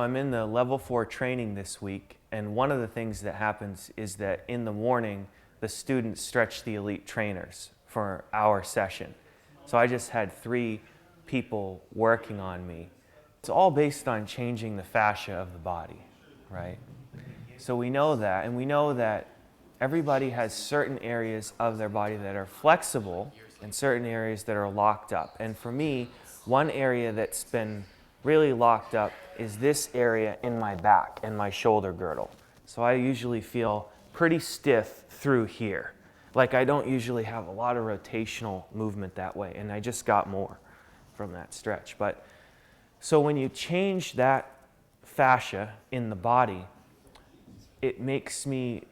I'm in the level 4 training this week, and one of the things that happens is that in the morning, the students stretch the elite trainers for our session. So I just had 3 people working on me. It's all based on changing the fascia of the body, right? So we know that, and we know that everybody has certain areas of their body that are flexible and certain areas that are locked up. And for me, one area that's been really locked up is this area in my back and my shoulder girdle. So I usually feel pretty stiff through here. Like I don't usually have a lot of rotational movement that way, and I just got more from that stretch. But so when you change that fascia in the body, it makes me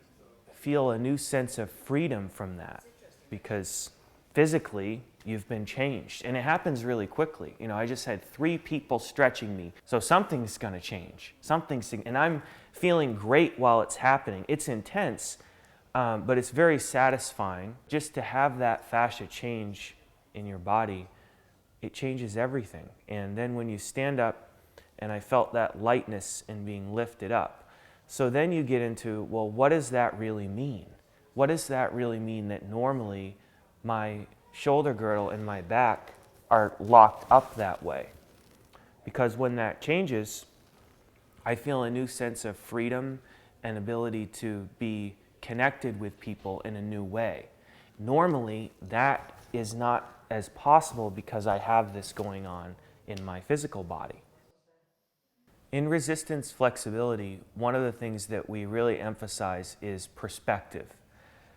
feel a new sense of freedom from that, because physically you've been changed, and it happens really quickly. You know, I just had 3 people stretching me, so something's going to change. And I'm feeling great while it's happening. It's intense, but it's very satisfying just to have that fascia change in your body. It changes everything. And then when you stand up, and I felt that lightness and being lifted up. So then you get into, well, what does that really mean? What does that really mean that normally my shoulder girdle and my back are locked up that way? Because when that changes, I feel a new sense of freedom and ability to be connected with people in a new way. Normally, that is not as possible because I have this going on in my physical body. In resistance flexibility, one of the things that we really emphasize is perspective.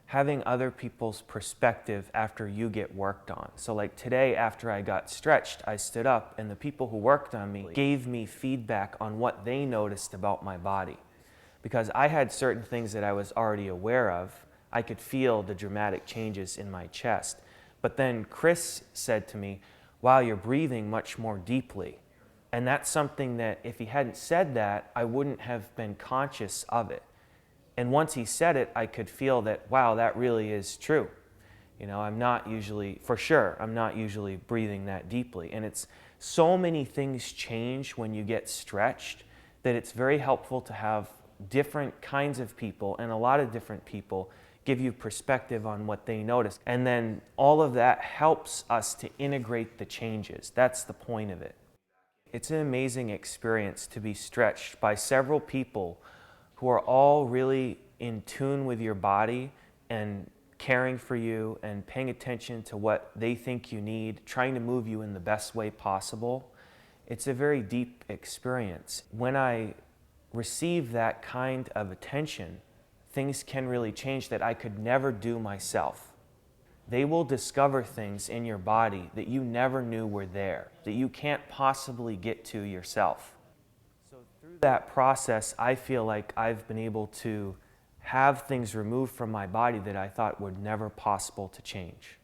Having other people's perspective after you get worked on. So like today, after I got stretched, I stood up, and the people who worked on me gave me feedback on what they noticed about my body. Because I had certain things that I was already aware of. I could feel the dramatic changes in my chest. But then Chris said to me, wow, you're breathing much more deeply. And that's something that if he hadn't said that, I wouldn't have been conscious of it. And once he said it, I could feel that, wow, that really is true. You know, I'm not usually breathing that deeply. And it's so many things change when you get stretched that it's very helpful to have different kinds of people, and a lot of different people give you perspective on what they notice. And then all of that helps us to integrate the changes. That's the point of it. It's an amazing experience to be stretched by several people who are all really in tune with your body and caring for you and paying attention to what they think you need, trying to move you in the best way possible. It's a very deep experience. When I receive that kind of attention, things can really change that I could never do myself. They will discover things in your body that you never knew were there, that you can't possibly get to yourself. So through that process, I feel like I've been able to have things removed from my body that I thought were never possible to change.